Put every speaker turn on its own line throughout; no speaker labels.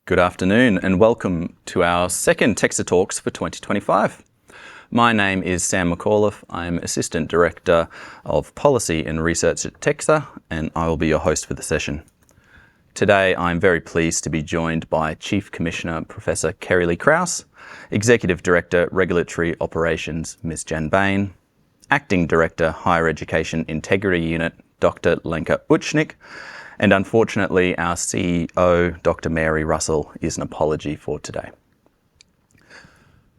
Good afternoon and welcome to our second TEQSA Talks for 2025. My name is Sam McAuliffe. I'm Assistant Director of Policy and Research at TEQSA and I will be your host for the session. Today I'm very pleased to be joined by Chief Commissioner Professor Kerri-Lee Krause, Executive Director Regulatory Operations Ms Jan Bahen, Acting Director Higher Education Integrity Unit Dr Lenka Ucnik, and unfortunately our CEO Dr Mary Russell is an apology for today.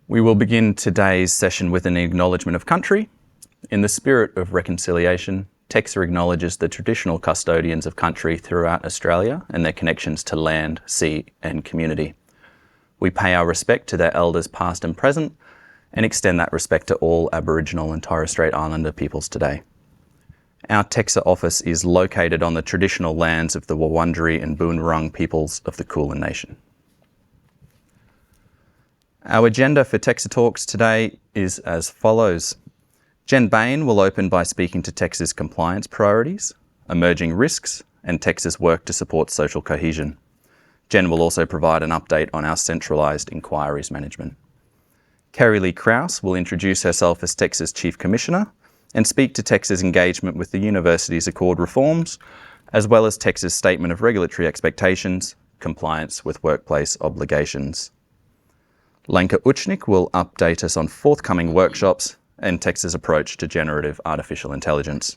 We will begin today's session with an acknowledgement of country. In the spirit of reconciliation, TEQSA acknowledges the traditional custodians of country throughout Australia and their connections to land, sea and community. We pay our respect to their elders past and present and extend that respect to all Aboriginal and Torres Strait Islander peoples today. Our TEQSA office is located on the traditional lands of the Wurundjeri and Boonwurrung peoples of the Kulin Nation. Our agenda for TEQSA Talks today is as follows. Jan Bahen will open by speaking to TEQSA's compliance priorities, emerging risks, and TEQSA's work to support social cohesion. Jen will also provide an update on our centralised inquiries management. Kerri-Lee Krause will introduce herself as TEQSA's Chief Commissioner and speak to TEQSA's engagement with the University's Accord reforms, as well as TEQSA's Statement of Regulatory Expectations, compliance with workplace obligations. Lenka Ucnik will update us on forthcoming workshops and TEQSA's approach to generative artificial intelligence.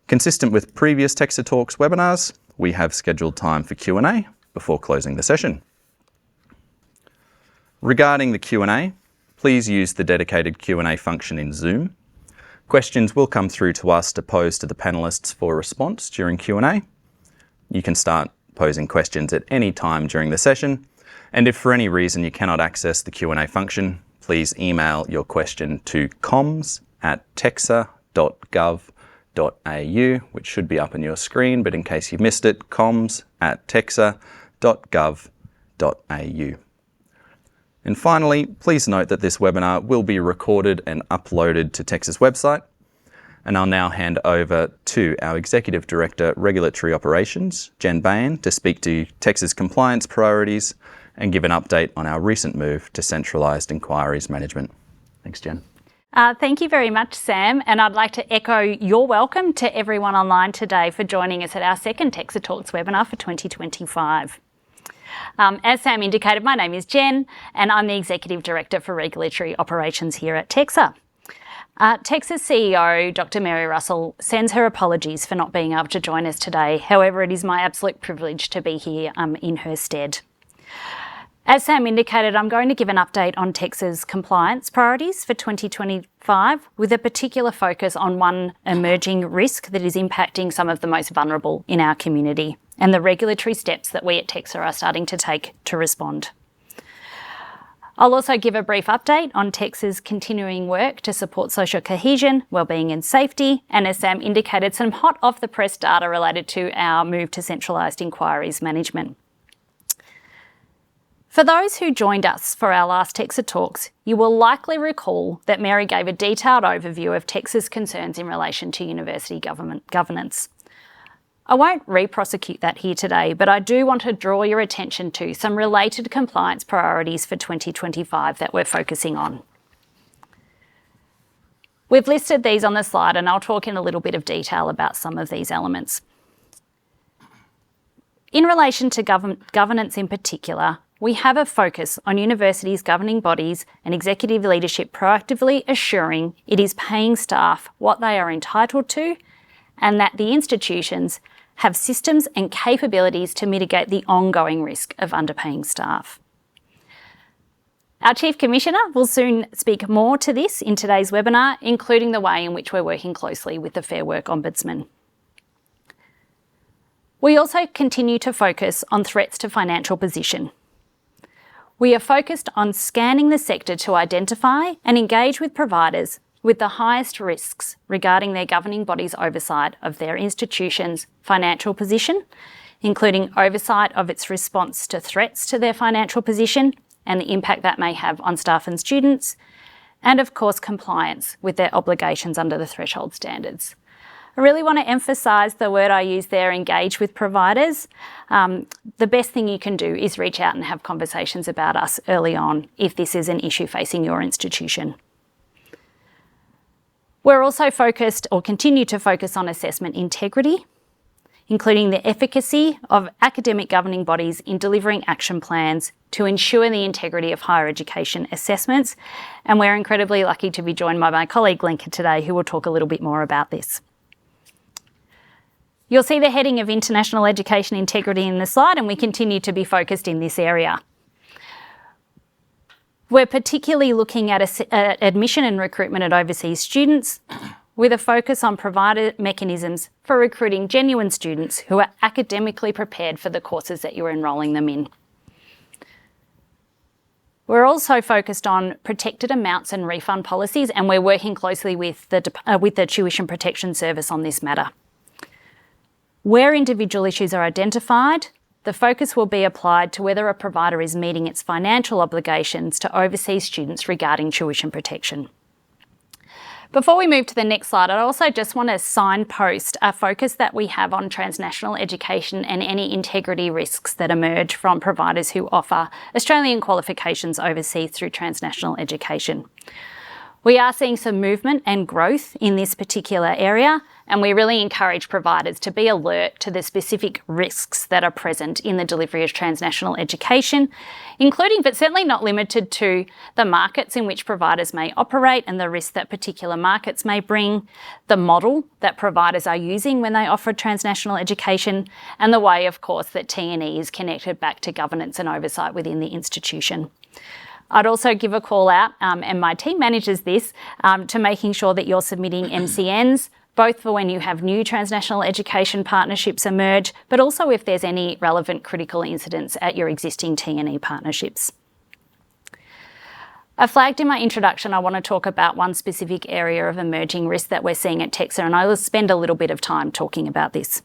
Consistent with previous TEQSA Talks webinars, we have scheduled time for Q&A before closing the session. Regarding the Q&A, please use the dedicated Q&A function in Zoom. Questions will come through to us to pose to the panellists for response during Q&A. You can start posing questions at any time during the session, and if for any reason you cannot access the Q&A function, please email your question to comms@teqsa.gov.au, which should be up on your screen, but in case you missed it, comms@teqsa.gov.au. And finally, please note that this webinar will be recorded and uploaded to TEQSA's website. And I'll now hand over to our Executive Director, Regulatory Operations, Jan Bahen, to speak to TEQSA's compliance priorities and give an update on our recent move to centralised inquiries management. Thanks, Jen.
Thank you very much, Sam, and I'd like to echo your welcome to everyone online today for joining us at our second TEQSA Talks webinar for 2025. As Sam indicated, my name is Jen and I'm the Executive Director for Regulatory Operations here at TEQSA. TEQSA's CEO, Dr Mary Russell, sends her apologies for not being able to join us today. However, it is my absolute privilege to be here in her stead. As Sam indicated, I'm going to give an update on TEQSA's compliance priorities for 2025 with a particular focus on one emerging risk that is impacting some of the most vulnerable in our community and the regulatory steps that we at TEQSA are starting to take to respond. I'll also give a brief update on TEQSA's continuing work to support social cohesion, wellbeing and safety, and as Sam indicated, some hot off-the-press data related to our move to centralised inquiries management. For those who joined us for our last TEQSA Talks, you will likely recall that Mary gave a detailed overview of TEQSA's concerns in relation to university governance. I won't re-prosecute that here today, but I do want to draw your attention to some related compliance priorities for 2025 that we're focusing on. We've listed these on the slide and I'll talk in a little bit of detail about some of these elements. In relation to governance in particular, we have a focus on universities' governing bodies and executive leadership proactively assuring it is paying staff what they are entitled to and that the institutions have systems and capabilities to mitigate the ongoing risk of underpaying staff. Our Chief Commissioner will soon speak more to this in today's webinar, including the way in which we're working closely with the Fair Work Ombudsman. We also continue to focus on threats to financial position. We are focused on scanning the sector to identify and engage with providers with the highest risks regarding their governing body's oversight of their institution's financial position, including oversight of its response to threats to their financial position and the impact that may have on staff and students, and of course compliance with their obligations under the threshold standards. I really want to emphasise the word I use there, engage with providers. The best thing you can do is reach out and have conversations about us early on if this is an issue facing your institution. We're also focused, or continue to focus, on assessment integrity, including the efficacy of academic governing bodies in delivering action plans to ensure the integrity of higher education assessments. And we're incredibly lucky to be joined by my colleague Lenka today, who will talk a little bit more about this. You'll see the heading of International Education Integrity in the slide, and we continue to be focused in this area. We're particularly looking at admission and recruitment at overseas students, with a focus on provider mechanisms for recruiting genuine students who are academically prepared for the courses that you're enrolling them in. We're also focused on protected amounts and refund policies, and we're working closely with the Tuition Protection Service on this matter. Where individual issues are identified, the focus will be applied to whether a provider is meeting its financial obligations to overseas students regarding tuition protection. Before we move to the next slide, I also just want to signpost a focus that we have on transnational education and any integrity risks that emerge from providers who offer Australian qualifications overseas through transnational education. We are seeing some movement and growth in this particular area, and we really encourage providers to be alert to the specific risks that are present in the delivery of transnational education, including but certainly not limited to the markets in which providers may operate and the risks that particular markets may bring, the model that providers are using when they offer transnational education, and the way, of course, that T&E is connected back to governance and oversight within the institution. I'd also give a call out, and my team manages this, to making sure that you're submitting MCNs, both for when you have new transnational education partnerships emerge, but also if there's any relevant critical incidents at your existing T&E partnerships. I flagged in my introduction I want to talk about one specific area of emerging risk that we're seeing at TEQSA, and I will spend a little bit of time talking about this.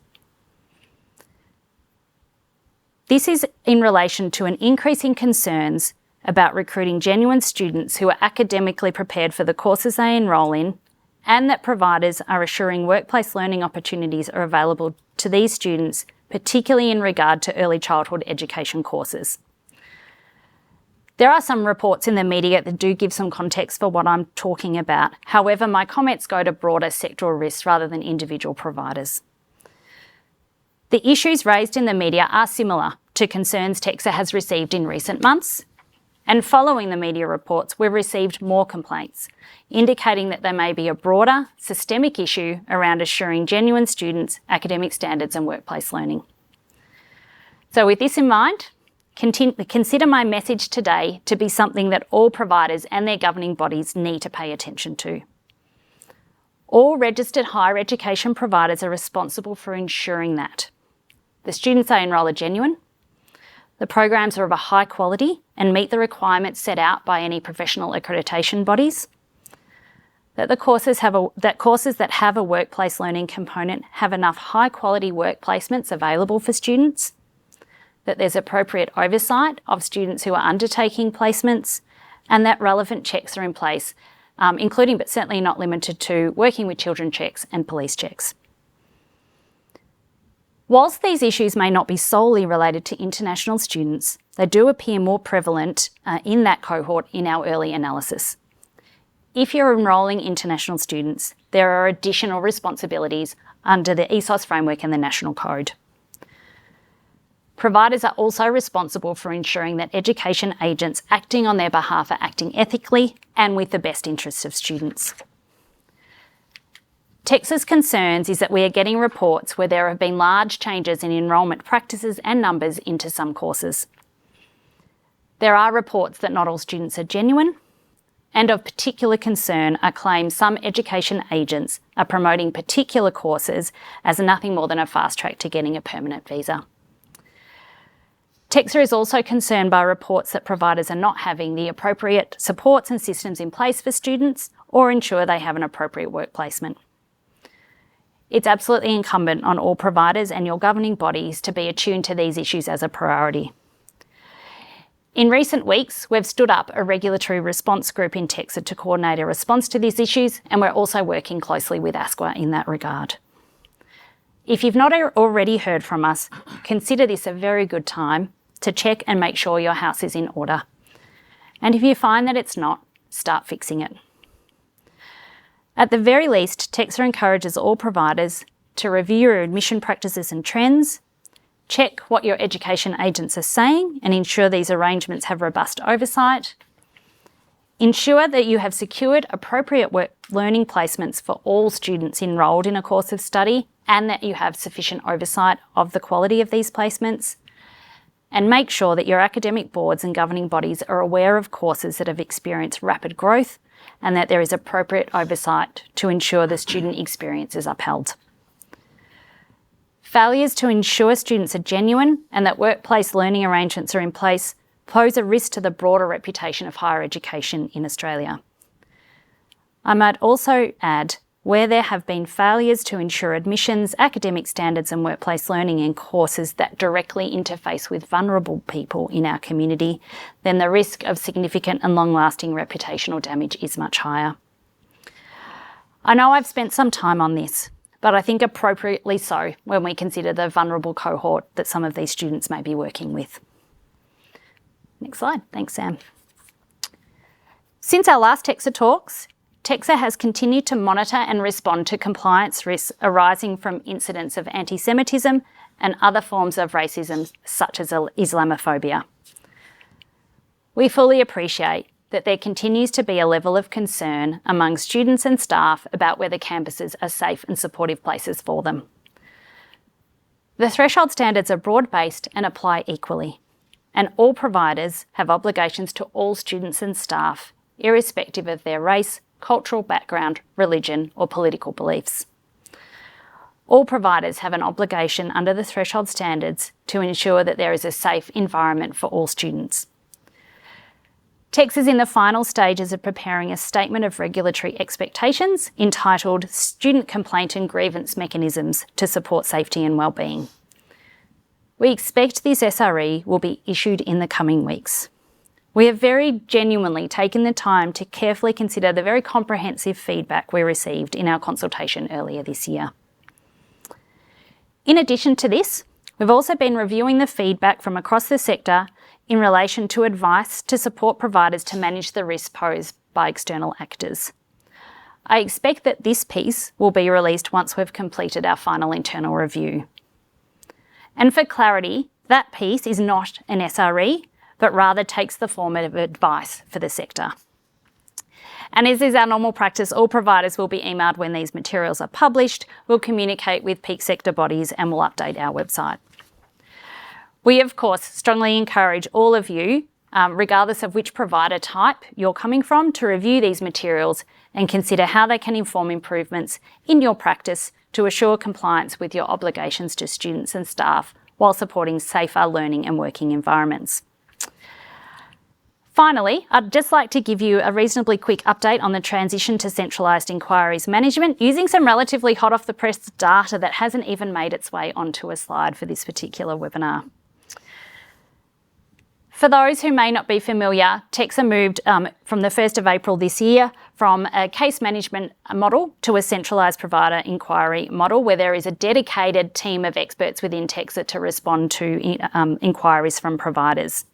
This is in relation to an increase in concerns about recruiting genuine students who are academically prepared for the courses they enrol in, and that providers are assuring workplace learning opportunities are available to these students, particularly in regard to early childhood education courses. There are some reports in the media that do give some context for what I'm talking about. However, my comments go to broader sectoral risks rather than individual providers. The issues raised in the media are similar to concerns TEQSA has received in recent months, and following the media reports, we've received more complaints, indicating that there may be a broader, systemic issue around assuring genuine students academic standards and workplace learning. So with this in mind, consider my message today to be something that all providers and their governing bodies need to pay attention to. All registered higher education providers are responsible for ensuring that the students they enrol are genuine, the programs are of a high quality and meet the requirements set out by any professional accreditation bodies, that courses that have a workplace learning component have enough high quality work placements available for students, that there's appropriate oversight of students who are undertaking placements, and that relevant checks are in place, including but certainly not limited to working with children checks and police checks. Whilst these issues may not be solely related to international students, they do appear more prevalent in that cohort in our early analysis. If you're enrolling international students, there are additional responsibilities under the ESOS framework and the National Code. Providers are also responsible for ensuring that education agents acting on their behalf are acting ethically and with the best interests of students. TEQSA's concerns is that we are getting reports where there have been large changes in enrolment practices and numbers into some courses. There are reports that not all students are genuine, and of particular concern are claims some education agents are promoting particular courses as nothing more than a fast track to getting a permanent visa. TEQSA is also concerned by reports that providers are not having the appropriate supports and systems in place for students or ensure they have an appropriate work placement. It's absolutely incumbent on all providers and your governing bodies to be attuned to these issues as a priority. In recent weeks, we've stood up a regulatory response group in TEQSA to coordinate a response to these issues, and we're also working closely with ASQA in that regard. If you've not already heard from us, consider this a very good time to check and make sure your house is in order. And if you find that it's not, start fixing it. At the very least, TEQSA encourages all providers to review your admission practices and trends, check what your education agents are saying and ensure these arrangements have robust oversight, ensure that you have secured appropriate learning placements for all students enrolled in a course of study and that you have sufficient oversight of the quality of these placements, and make sure that your academic boards and governing bodies are aware of courses that have experienced rapid growth and that there is appropriate oversight to ensure the student experience is upheld. Failures to ensure students are genuine and that workplace learning arrangements are in place pose a risk to the broader reputation of higher education in Australia. I might also add, where there have been failures to ensure admissions, academic standards and workplace learning in courses that directly interface with vulnerable people in our community, then the risk of significant and long-lasting reputational damage is much higher. I know I've spent some time on this, but I think appropriately so when we consider the vulnerable cohort that some of these students may be working with. Next slide. Thanks, Sam. Since our last TEQSA Talks, TEQSA has continued to monitor and respond to compliance risks arising from incidents of anti-Semitism and other forms of racism, such as Islamophobia. We fully appreciate that there continues to be a level of concern among students and staff about whether campuses are safe and supportive places for them. The threshold standards are broad-based and apply equally, and all providers have obligations to all students and staff, irrespective of their race, cultural background, religion or political beliefs. All providers have an obligation under the threshold standards to ensure that there is a safe environment for all students. TEQSA is in the final stages of preparing a statement of regulatory expectations entitled Student Complaint and Grievance Mechanisms to Support Safety and Wellbeing. We expect this SRE will be issued in the coming weeks. We have very genuinely taken the time to carefully consider the very comprehensive feedback we received in our consultation earlier this year. In addition to this, we've also been reviewing the feedback from across the sector in relation to advice to support providers to manage the risks posed by external actors. I expect that this piece will be released once we've completed our final internal review. And for clarity, that piece is not an SRE, but rather takes the form of advice for the sector. And as is our normal practice, all providers will be emailed when these materials are published. We'll communicate with peak sector bodies and we'll update our website. We, of course, strongly encourage all of you, regardless of which provider type you're coming from, to review these materials and consider how they can inform improvements in your practice to assure compliance with your obligations to students and staff while supporting safer learning and working environments. Finally, I'd just like to give you a reasonably quick update on the transition to centralised inquiries management using some relatively hot off the press data that hasn't even made its way onto a slide for this particular webinar. For those who may not be familiar, TEQSA moved from the 1st of April this year from a case management model to a centralised provider inquiry model where there is a dedicated team of experts within TEQSA to respond to inquiries from providers.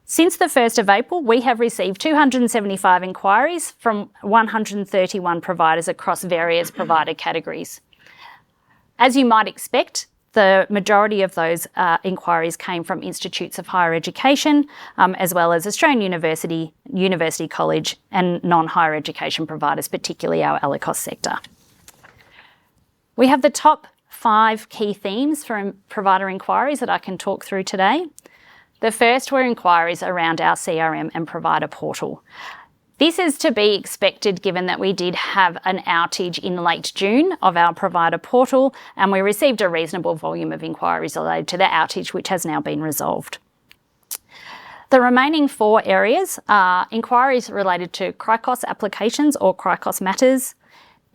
Since the 1st of April, we have received 275 inquiries from 131 providers across various provider categories. As you might expect, the majority of those inquiries came from institutes of higher education, as well as Australian University, University College and non-higher education providers, particularly our Alicos sector. We have the top 5 key themes for provider inquiries that I can talk through today. The first were inquiries around our CRM and provider portal. This is to be expected given that we did have an outage in late June of our provider portal and we received a reasonable volume of inquiries related to the outage, which has now been resolved. The remaining 4 areas are inquiries related to Krause applications or Krause matters,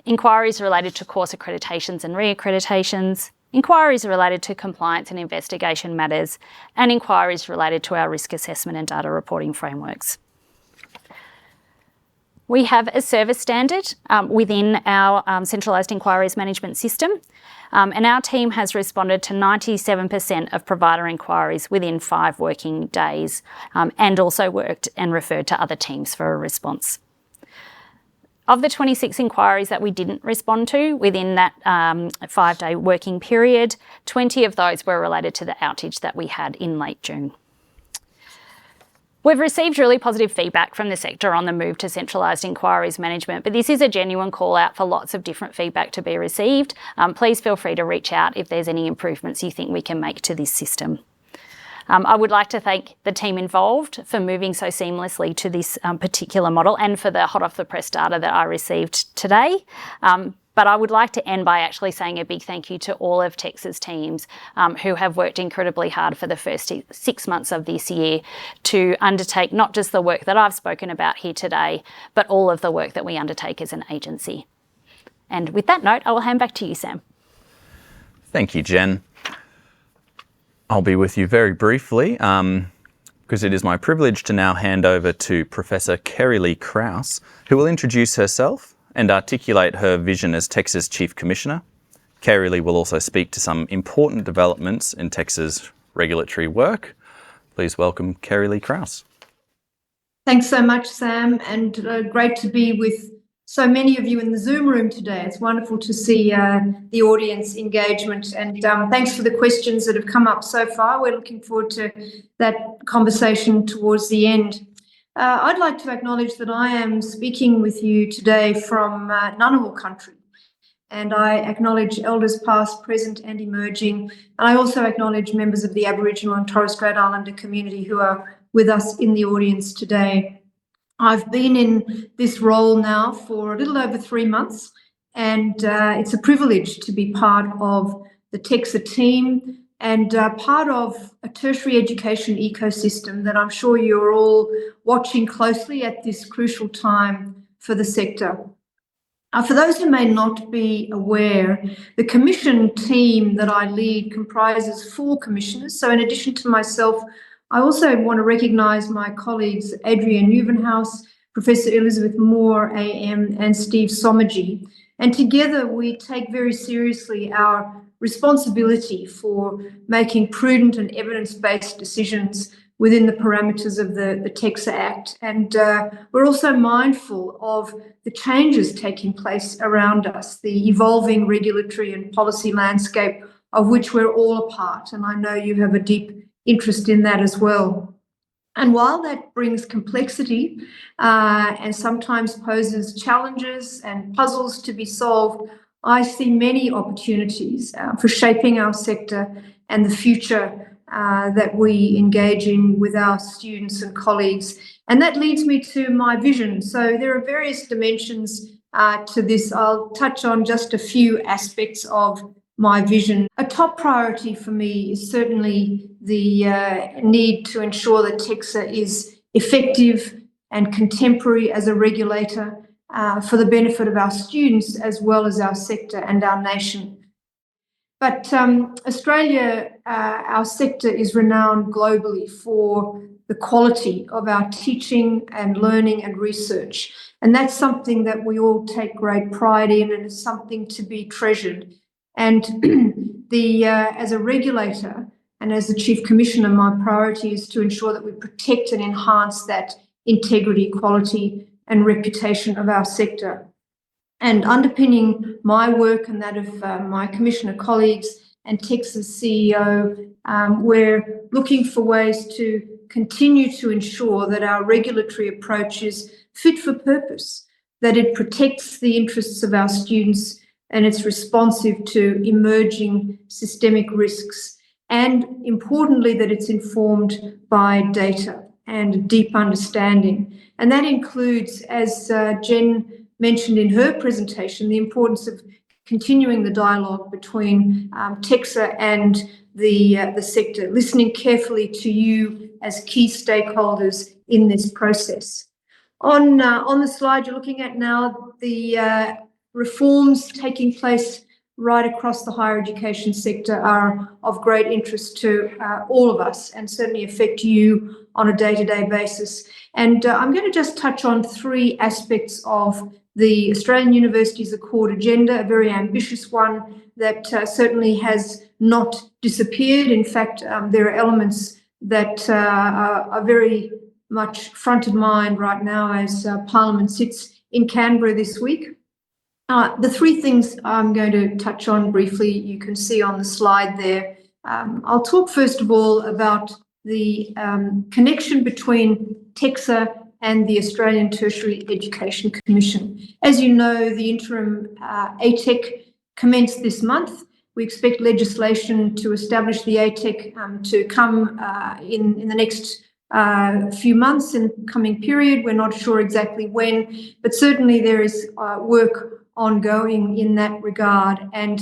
inquiries related to course accreditations and reaccreditations, inquiries related to compliance and investigation matters, and inquiries related to our risk assessment and data reporting frameworks. We have a service standard within our centralised inquiries management system, and our team has responded to 97% of provider inquiries within 5 working days, and also worked and referred to other teams for a response. Of the 26 inquiries that we didn't respond to within that 5-day working period, 20 of those were related to the outage that we had in late June. We've received really positive feedback from the sector on the move to centralised inquiries management, but this is a genuine call out for lots of different feedback to be received. Please feel free to reach out if there's any improvements you think we can make to this system. I would like to thank the team involved for moving so seamlessly to this particular model and for the hot off the press data that I received today. But I would like to end by actually saying a big thank you to all of TEQSA's teams who have worked incredibly hard for the first 6 months of this year to undertake not just the work that I've spoken about here today, but all of the work that we undertake as an agency. And with that note, I will hand back to you, Sam.
Thank you, Jen. I'll be with you very briefly because it is my privilege to now hand over to Professor Kerri-Lee Krause, who will introduce herself and articulate her vision as TEQSA's Chief Commissioner. Kerri-Lee will also speak to some important developments in TEQSA's regulatory work. Please welcome Kerri-Lee Krause.
Thanks so much, Sam, and great to be with so many of you in the Zoom room today. It's wonderful to see the audience engagement, and thanks for the questions that have come up so far. We're looking forward to that conversation towards the end. I'd like to acknowledge that I am speaking with you today from Ngunnawal country, and I acknowledge elders past, present and emerging, and I also acknowledge members of the Aboriginal and Torres Strait Islander community who are with us in the audience today. I've been in this role now for a little over 3 months, and it's a privilege to be part of the TEQSA team and part of a tertiary education ecosystem that I'm sure you're all watching closely at this crucial time for the sector. For those who may not be aware, the Commission team that I lead comprises 4 commissioners. So in addition to myself, I also want to recognise my colleagues Adrian Nieuwenhuis, Professor Elizabeth Moore, AM, and Steve Somergy. And together we take very seriously our responsibility for making prudent and evidence-based decisions within the parameters of the TEQSA Act. And we're also mindful of the changes taking place around us, the evolving regulatory and policy landscape of which we're all a part. And I know you have a deep interest in that as well. And while that brings complexity and sometimes poses challenges and puzzles to be solved, I see many opportunities for shaping our sector and the future that we engage in with our students and colleagues. And that leads me to my vision. So there are various dimensions to this. I'll touch on just a few aspects of my vision. A top priority for me is certainly the need to ensure that TEQSA is effective and contemporary as a regulator for the benefit of our students as well as our sector and our nation. But Australia, our sector is renowned globally for the quality of our teaching and learning and research. And that's something that we all take great pride in, and is something to be treasured. And as a regulator and as the Chief Commissioner, my priority is to ensure that we protect and enhance that integrity, quality and reputation of our sector. And underpinning my work and that of my Commissioner colleagues and TEQSA's CEO, we're looking for ways to continue to ensure that our regulatory approach is fit for purpose, that it protects the interests of our students and it's responsive to emerging systemic risks, and importantly, that it's informed by data and a deep understanding. And that includes, as Jen mentioned in her presentation, the importance of continuing the dialogue between TEQSA and the sector, listening carefully to you as key stakeholders in this process. On the slide you're looking at now, the reforms taking place right across the higher education sector are of great interest to all of us and certainly affect you on a day-to-day basis. And I'm going to just touch on three aspects of the Australian Universities Accord agenda, a very ambitious one that certainly has not disappeared. In fact, there are elements that are very much front of mind right now as Parliament sits in Canberra this week. The three things I'm going to touch on briefly, you can see on the slide there. I'll talk first of all about the connection between TEQSA and the Australian Tertiary Education Commission. As you know, the interim ATEC commenced this month. We expect legislation to establish the ATEC to come in the next few months in the coming period. We're not sure exactly when, but certainly there is work ongoing in that regard. And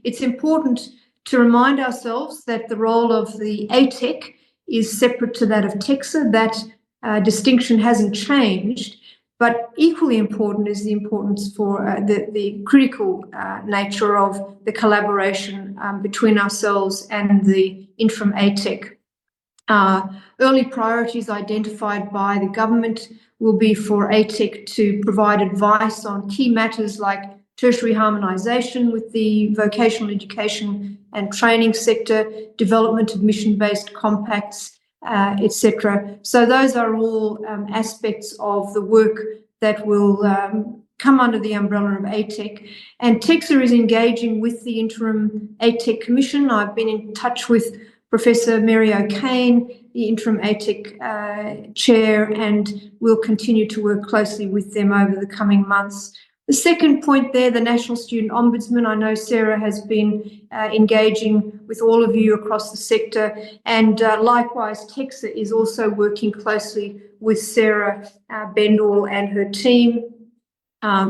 it's important to remind ourselves that the role of the ATEC is separate to that of TEQSA. That distinction hasn't changed, but equally important is the importance for the critical nature of the collaboration between ourselves and the interim ATEC. Early priorities identified by the government will be for ATEC to provide advice on key matters like tertiary harmonisation with the vocational education and training sector, development of mission-based compacts, etc. So those are all aspects of the work that will come under the umbrella of ATEC. And TEQSA is engaging with the interim ATEC Commission. I've been in touch with Professor Mary O'Kane, the interim ATEC chair, and we'll continue to work closely with them over the coming months. The second point there, the National Student Ombudsman. I know Sarah has been engaging with all of you across the sector, and likewise TEQSA is also working closely with Sarah Bendall and her team.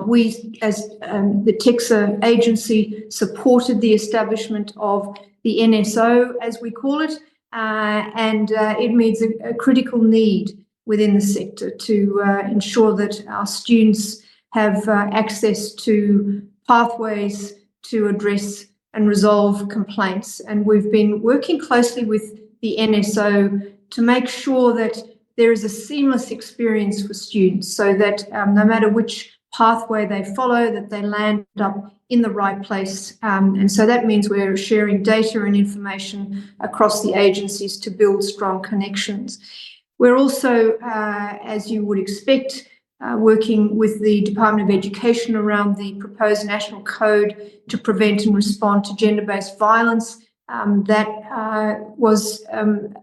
We, as the TEQSA agency, supported the establishment of the NSO, as we call it, and it meets a critical need within the sector to ensure that our students have access to pathways to address and resolve complaints. And we've been working closely with the NSO to make sure that there is a seamless experience for students so that no matter which pathway they follow, that they land up in the right place. And so that means we're sharing data and information across the agencies to build strong connections. We're also, as you would expect, working with the Department of Education around the proposed National Code to prevent and respond to gender-based violence. That was an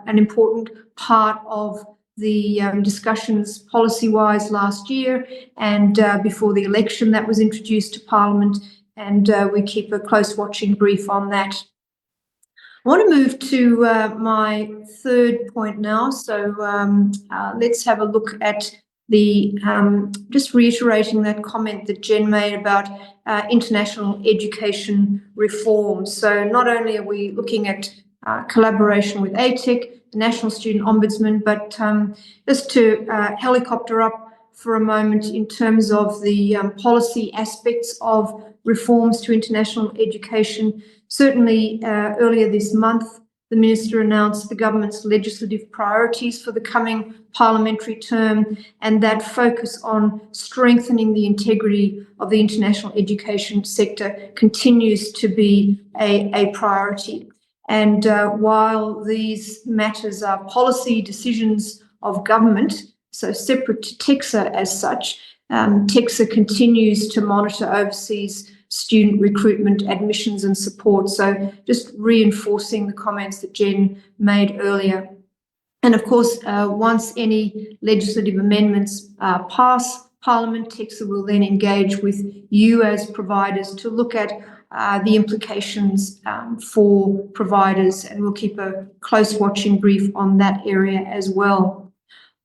important part of the discussions policy-wise last year, and before the election that was introduced to Parliament, and we keep a close watching brief on that. I want to move to my third point now. So let's have a look at the, just reiterating that comment that Jen made about international education reform. So not only are we looking at collaboration with ATEC, the National Student Ombudsman, but just to helicopter up for a moment in terms of the policy aspects of reforms to international education. Certainly earlier this month, the Minister announced the government's legislative priorities for the coming parliamentary term, and that focus on strengthening the integrity of the international education sector continues to be a priority. And while these matters are policy decisions of government, so separate to TEQSA as such, TEQSA continues to monitor overseas student recruitment, admissions and support. So just reinforcing the comments that Jen made earlier. And of course, once any legislative amendments pass Parliament, TEQSA will then engage with you as providers to look at the implications for providers, and we'll keep a close watching brief on that area as well.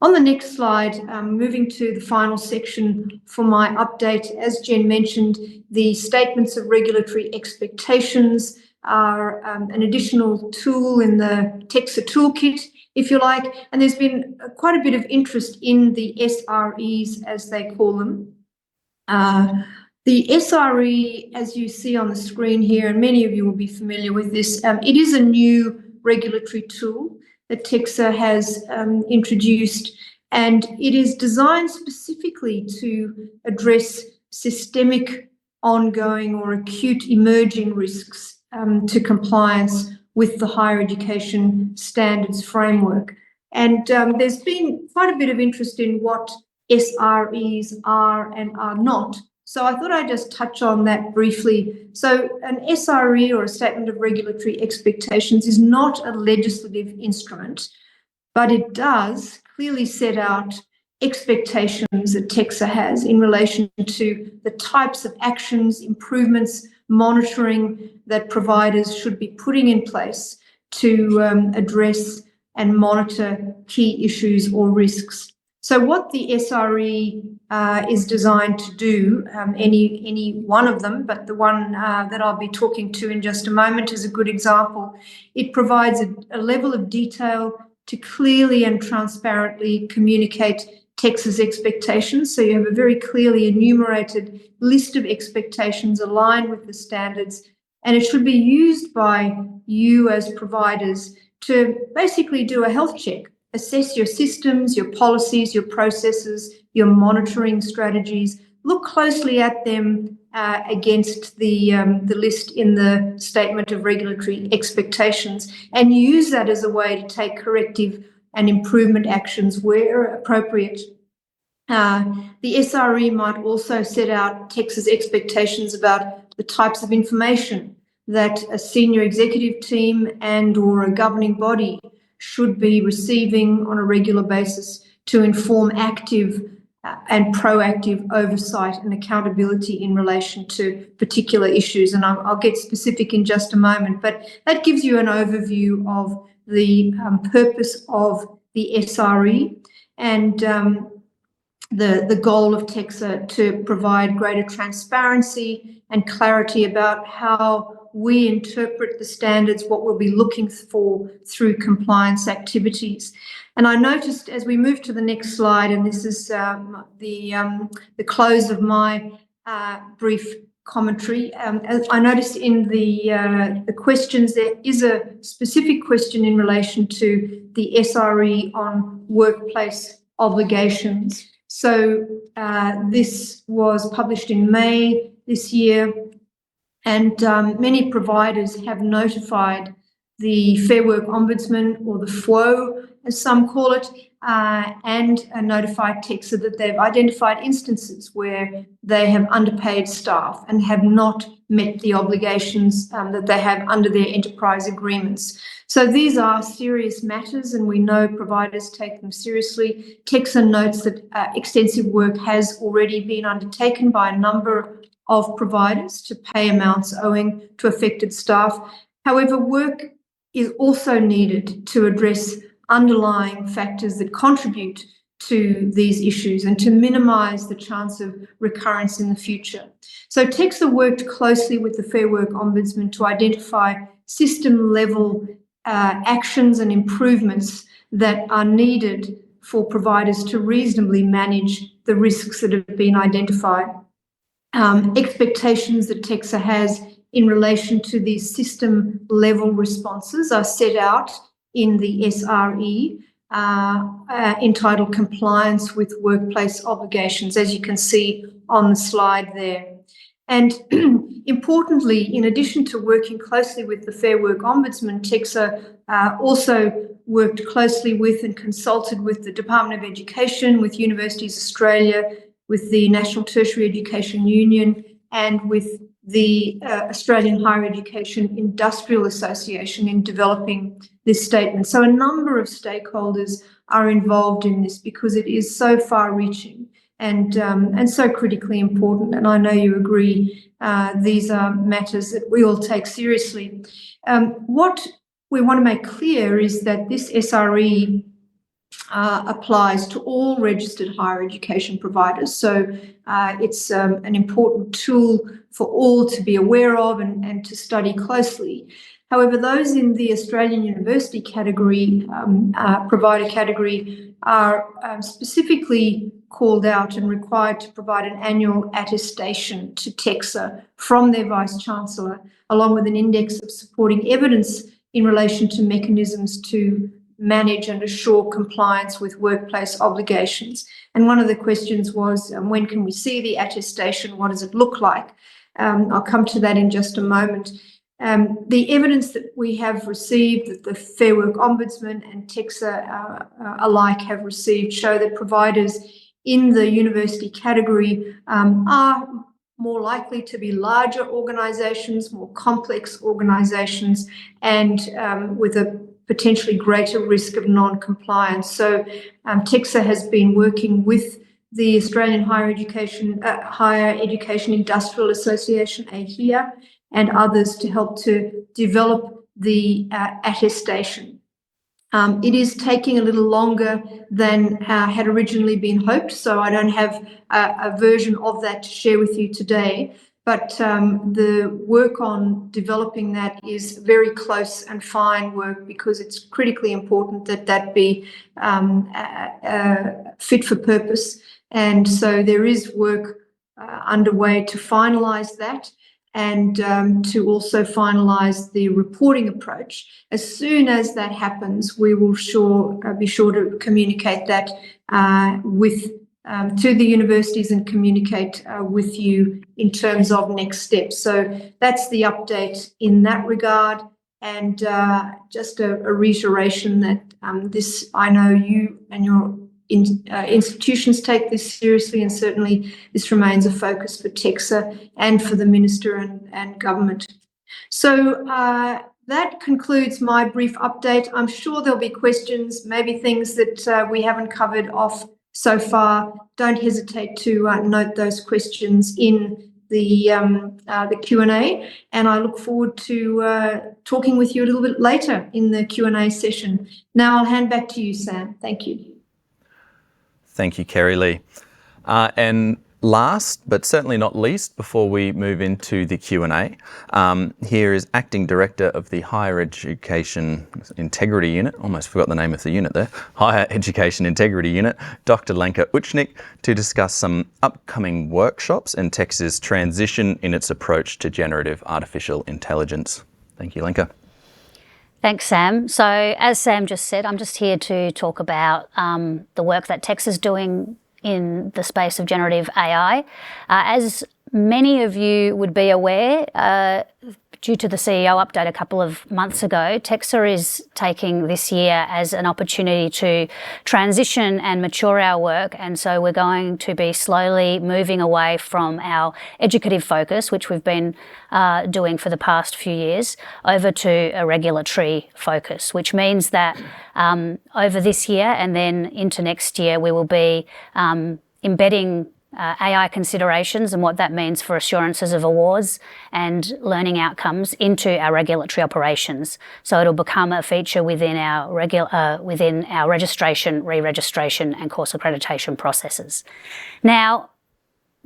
On the next slide, moving to the final section for my update, as Jen mentioned, the statements of regulatory expectations are an additional tool in the TEQSA toolkit, if you like, and there's been quite a bit of interest in the SREs, as they call them. The SRE, as you see on the screen here, and many of you will be familiar with this, it is a new regulatory tool that TEQSA has introduced, and it is designed specifically to address systemic, ongoing or acute emerging risks to compliance with the higher education standards framework. And there's been quite a bit of interest in what SREs are and are not. So I thought I'd just touch on that briefly. So an SRE, or a Statement of Regulatory Expectations, is not a legislative instrument, but it does clearly set out expectations that TEQSA has in relation to the types of actions, improvements, monitoring that providers should be putting in place to address and monitor key issues or risks. So what the SRE is designed to do, any one of them, but the one that I'll be talking to in just a moment is a good example. It provides a level of detail to clearly and transparently communicate TEQSA's expectations. So you have a very clearly enumerated list of expectations aligned with the standards, and it should be used by you as providers to basically do a health check, assess your systems, your policies, your processes, your monitoring strategies, look closely at them against the list in the Statement of Regulatory Expectations, and use that as a way to take corrective and improvement actions where appropriate. The SRE might also set out TEQSA's expectations about the types of information that a senior executive team and or a governing body should be receiving on a regular basis to inform active and proactive oversight and accountability in relation to particular issues. And I'll get specific in just a moment, but that gives you an overview of the purpose of the SRE and the goal of TEQSA to provide greater transparency and clarity about how we interpret the standards, what we'll be looking for through compliance activities. And I noticed as we move to the next slide, and this is the close of my brief commentary, I noticed in the questions there is a specific question in relation to the SRE on workplace obligations. So this was published in May this year, and many providers have notified the Fair Work Ombudsman, or the FWO, as some call it, and notified TEQSA that they've identified instances where they have underpaid staff and have not met the obligations that they have under their enterprise agreements. So these are serious matters, and we know providers take them seriously. TEQSA notes that extensive work has already been undertaken by a number of providers to pay amounts owing to affected staff. However, work is also needed to address underlying factors that contribute to these issues and to minimise the chance of recurrence in the future. So TEQSA worked closely with the Fair Work Ombudsman to identify system-level actions and improvements that are needed for providers to reasonably manage the risks that have been identified. Expectations that TEQSA has in relation to these system-level responses are set out in the SRE, entitled Compliance with Workplace Obligations, as you can see on the slide there. And importantly, in addition to working closely with the Fair Work Ombudsman, TEQSA also worked closely with and consulted with the Department of Education, with Universities Australia, with the National Tertiary Education Union, and with the Australian Higher Education Industrial Association in developing this statement. So a number of stakeholders are involved in this because it is so far-reaching and so critically important. And I know you agree, these are matters that we all take seriously. What we want to make clear is that this SRE applies to all registered higher education providers. So it's an important tool for all to be aware of and to study closely. However, those in the Australian university category, provider category, are specifically called out and required to provide an annual attestation to TEQSA from their Vice-Chancellor, along with an index of supporting evidence in relation to mechanisms to manage and assure compliance with workplace obligations. And one of the questions was, when can we see the attestation? What does it look like? I'll come to that in just a moment. The evidence that we have received, that the Fair Work Ombudsman and TEQSA alike have received, show that providers in the university category are more likely to be larger organisations, more complex organisations, and with a potentially greater risk of non-compliance. So TEQSA has been working with the Australian Higher Education Industrial Association, HEIU, and others to help to develop the attestation. It is taking a little longer than had originally been hoped, so I don't have a version of that to share with you today. But the work on developing that is very close and fine work, because it's critically important that that be fit for purpose. And so there is work underway to finalise that, and to also finalise the reporting approach. As soon as that happens, we will be sure to communicate that to the universities and communicate with you in terms of next steps. So that's the update in that regard. And just a reiteration that I know you and your institutions take this seriously, and certainly this remains a focus for TEQSA and for the Minister and Government. So that concludes my brief update. I'm sure there'll be questions, maybe things that we haven't covered off so far. Don't hesitate to note those questions in the Q&A, and I look forward to talking with you a little bit later in the Q&A session. Now I'll hand back to you, Sam. Thank you.
Thank you, Kerri-Lee. And last, but certainly not least, before we move into the Q&A, here is Acting Director of the Higher Education Integrity Unit, almost forgot the name of the unit there, Higher Education Integrity Unit, Dr. Lenka Ucnik, to discuss some upcoming workshops and TEQSA's transition in its approach to generative artificial intelligence. Thank you, Lenka.
Thanks, Sam. So as Sam just said, I'm just here to talk about the work that TEQSA is doing in the space of generative AI. As many of you would be aware, due to the CEO update a couple of months ago, TEQSA is taking this year as an opportunity to transition and mature our work, and so we're going to be slowly moving away from our educative focus, which we've been doing for the past few years, over to a regulatory focus, which means that over this year and then into next year, we will be embedding AI considerations and what that means for assurances of awards and learning outcomes into our regulatory operations. So it'll become a feature within our registration, re-registration and course accreditation processes. Now,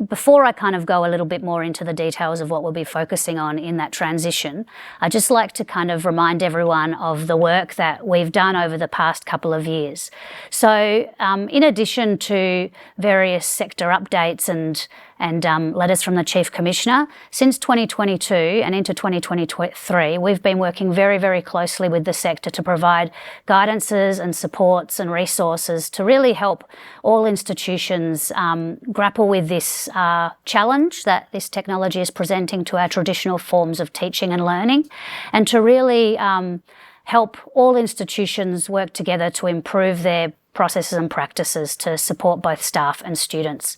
before I kind of go a little bit more into the details of what we'll be focusing on in that transition, I'd just like to kind of remind everyone of the work that we've done over the past couple of years. So in addition to various sector updates and letters from the Chief Commissioner, since 2022 and into 2023, we've been working very, very closely with the sector to provide guidances and supports and resources to really help all institutions grapple with this challenge that this technology is presenting to our traditional forms of teaching and learning, and to really help all institutions work together to improve their processes and practices to support both staff and students.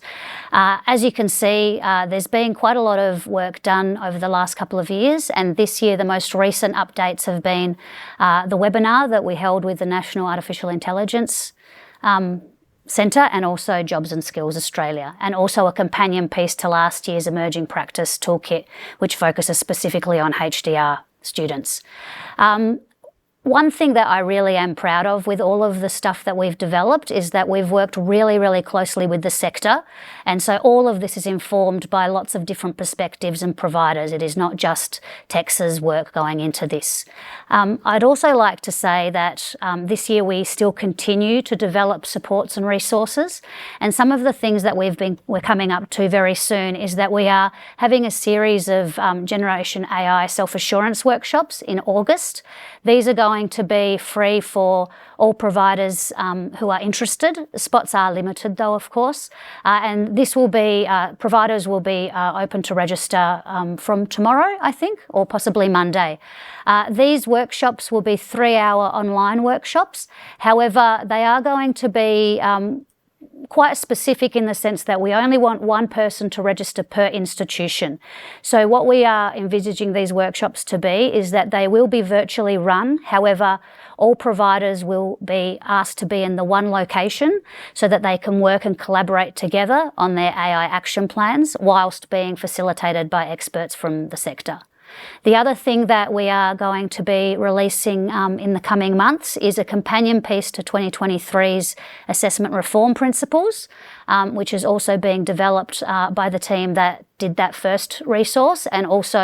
As you can see, there's been quite a lot of work done over the last couple of years, and this year the most recent updates have been the webinar that we held with the National Artificial Intelligence Centre and also Jobs and Skills Australia, and also a companion piece to last year's Emerging Practice Toolkit, which focuses specifically on HDR students. one thing that I really am proud of with all of the stuff that we've developed is that we've worked really, really closely with the sector. And so all of this is informed by lots of different perspectives and providers. It is not just TEQSA's work going into this. I'd also like to say that this year we still continue to develop supports and resources. And some of the things that we're coming up to very soon is that we are having a series of Generation AI self-assurance workshops in August. These are going to be free for all providers who are interested. Spots are limited though, of course. And this will be, providers will be open to register from tomorrow, I think, or possibly Monday. These workshops will be 3-hour online workshops. However, they are going to be quite specific in the sense that we only want one person to register per institution. So what we are envisaging these workshops to be is that they will be virtually run. However, all providers will be asked to be in the one location so that they can work and collaborate together on their AI action plans whilst being facilitated by experts from the sector. The other thing that we are going to be releasing in the coming months is a companion piece to 2023's Assessment Reform Principles, which is also being developed by the team that did that first resource and also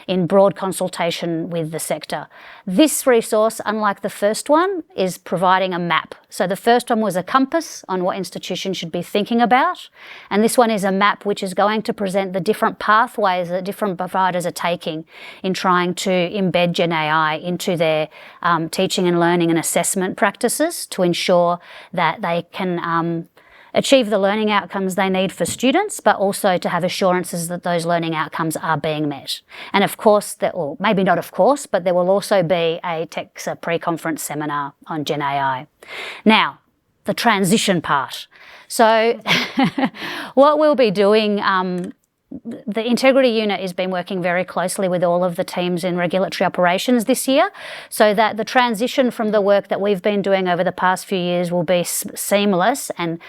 in broad consultation with the sector. This resource, unlike the first one, is providing a map. So the first one was a compass on what institutions should be thinking about, and this one is a map which is going to present the different pathways that different providers are taking in trying to embed Gen AI into their teaching and learning and assessment practices to ensure that they can achieve the learning outcomes they need for students, but also to have assurances that those learning outcomes are being met. And of course, or maybe not of course, but there will also be a TEQSA pre-conference seminar on Gen AI. Now, the transition part. So what we'll be doing, the Integrity Unit has been working very closely with all of the teams in regulatory operations this year so that the transition from the work that we've been doing over the past few years will be seamless and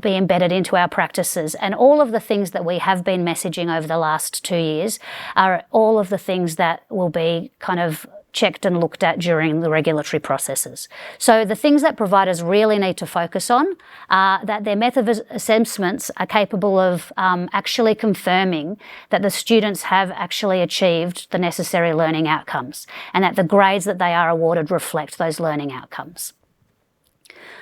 be embedded into our practices. And all of the things that we have been messaging over the last 2 years are all of the things that will be kind of checked and looked at during the regulatory processes. So the things that providers really need to focus on are that their method of assessments are capable of actually confirming that the students have actually achieved the necessary learning outcomes and that the grades that they are awarded reflect those learning outcomes.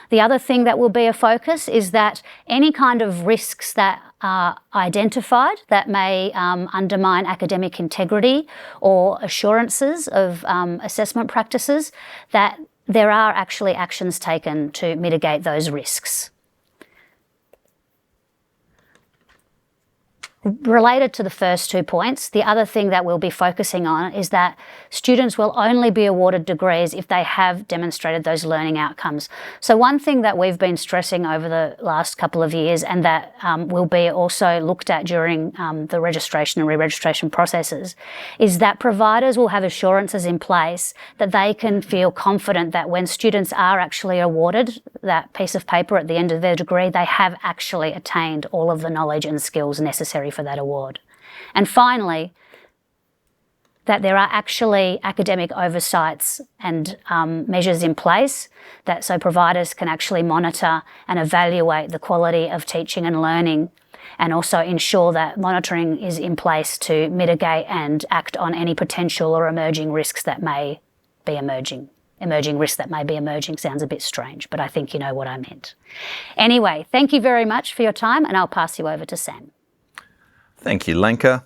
The other thing that will be a focus is that any kind of risks that are identified that may undermine academic integrity or assurances of assessment practices, that there are actually actions taken to mitigate those risks. Related to the first 2 points, the other thing that we'll be focusing on is that students will only be awarded degrees if they have demonstrated those learning outcomes. So one thing that we've been stressing over the last couple of years and that will be also looked at during the registration and re-registration processes is that providers will have assurances in place that they can feel confident that when students are actually awarded that piece of paper at the end of their degree, they have actually attained all of the knowledge and skills necessary for that award. And finally, that there are actually academic oversights and measures in place that so providers can actually monitor and evaluate the quality of teaching and learning and also ensure that monitoring is in place to mitigate and act on any potential or emerging risks that may be emerging. Emerging risks that may be emerging sounds a bit strange, but I think you know what I meant. Anyway, thank you very much for your time and I'll pass you over to Sam.
Thank you, Lenka.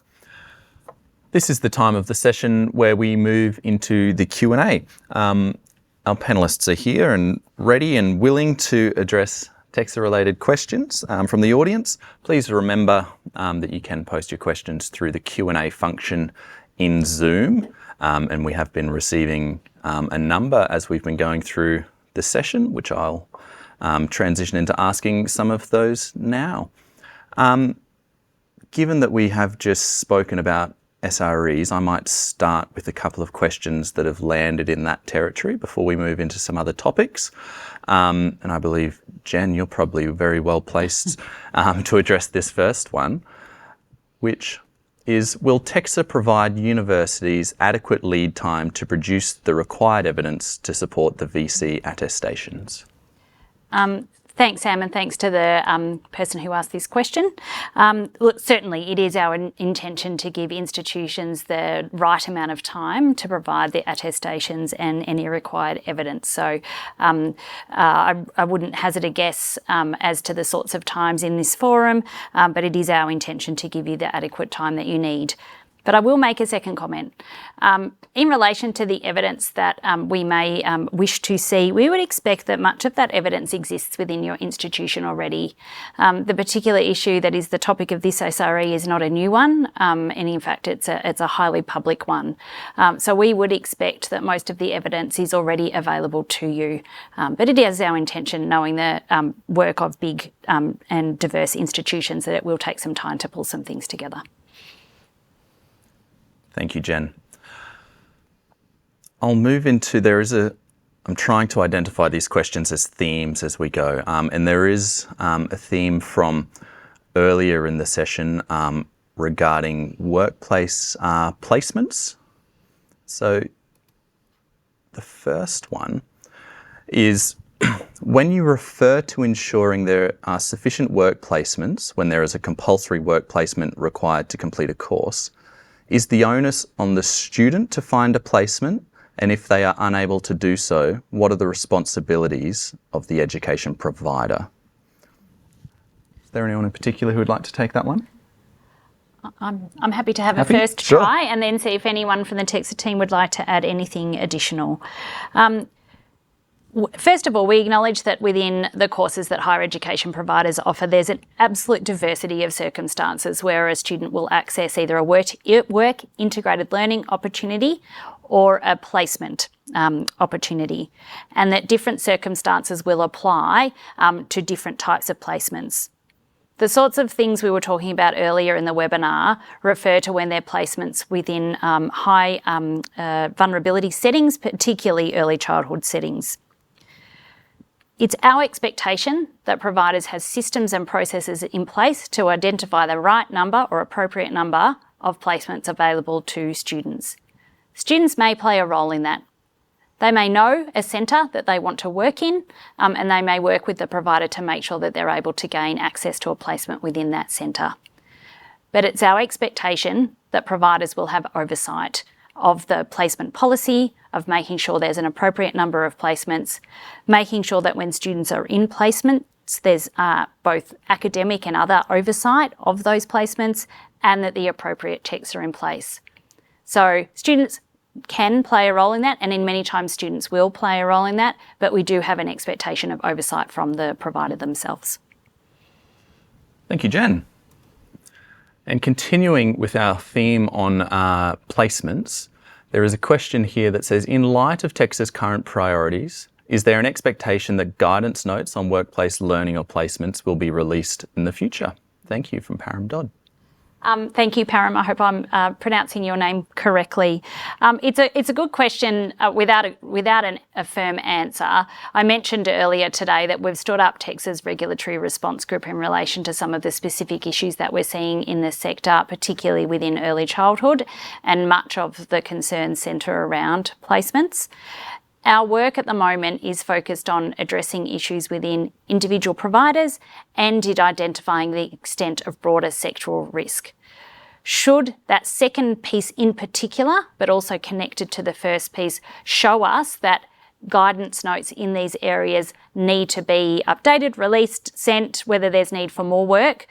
This is the time of the session where we move into the Q&A. Our panellists are here and ready and willing to address TEQSA-related questions from the audience. Please remember that you can post your questions through the Q&A function in Zoom, and we have been receiving a number as we've been going through the session, which I'll transition into asking some of those now. Given that we have just spoken about SREs, I might start with a couple of questions that have landed in that territory before we move into some other topics. And I believe, Jen, you're probably very well placed to address this first one, which is, will TEQSA provide universities adequate lead time to produce the required evidence to support the VC attestations?
Thanks, Sam, and thanks to the person who asked this question. Look, certainly it is our intention to give institutions the right amount of time to provide the attestations and any required evidence. So I wouldn't hazard a guess as to the sorts of times in this forum, but it is our intention to give you the adequate time that you need. But I will make a second comment. In relation to the evidence that we may wish to see, we would expect that much of that evidence exists within your institution already. The particular issue that is the topic of this SRE is not a new one, and in fact it's a highly public one. So we would expect that most of the evidence is already available to you. But it is our intention, knowing the work of big and diverse institutions, that it will take some time to pull some things together.
Thank you, Jen. I'll move into, I'm trying to identify these questions as themes as we go. And there is a theme from earlier in the session regarding workplace placements. So the first one is, when you refer to ensuring there are sufficient work placements when there is a compulsory work placement required to complete a course, is the onus on the student to find a placement? And if they are unable to do so, what are the responsibilities of the education provider? Is there anyone in particular who would like to take that one?
I'm happy to have a first try and then see if anyone from the TEQSA team would like to add anything additional. First of all, we acknowledge that within the courses that higher education providers offer, there's an absolute diversity of circumstances where a student will access either a work integrated learning opportunity or a placement opportunity, and that different circumstances will apply to different types of placements. The sorts of things we were talking about earlier in the webinar refer to when they're placements within high vulnerability settings, particularly early childhood settings. It's our expectation that providers have systems and processes in place to identify the right number or appropriate number of placements available to students. Students may play a role in that. They may know a centre that they want to work in, and they may work with the provider to make sure that they're able to gain access to a placement within that centre. But it's our expectation that providers will have oversight of the placement policy, of making sure there's an appropriate number of placements, making sure that when students are in placements, there's both academic and other oversight of those placements, and that the appropriate checks are in place. So students can play a role in that, and in many times students will play a role in that, but we do have an expectation of oversight from the provider themselves.
Thank you, Jen. And continuing with our theme on placements, there is a question here that says, in light of TEQSA's current priorities, is there an expectation that guidance notes on workplace learning or placements will be released in the future? Thank you, from Param Dodd.
Thank you, Param. I hope I'm pronouncing your name correctly. It's a good question without a firm answer. I mentioned earlier today that we've stood up TEQSA's regulatory response group in relation to some of the specific issues that we're seeing in the sector, particularly within early childhood, and much of the concerns centre around placements. Our work at the moment is focused on addressing issues within individual providers and in identifying the extent of broader sectoral risk. Should that second piece in particular, but also connected to the first piece, show us that guidance notes in these areas need to be updated, released, sent, whether there's need for more work,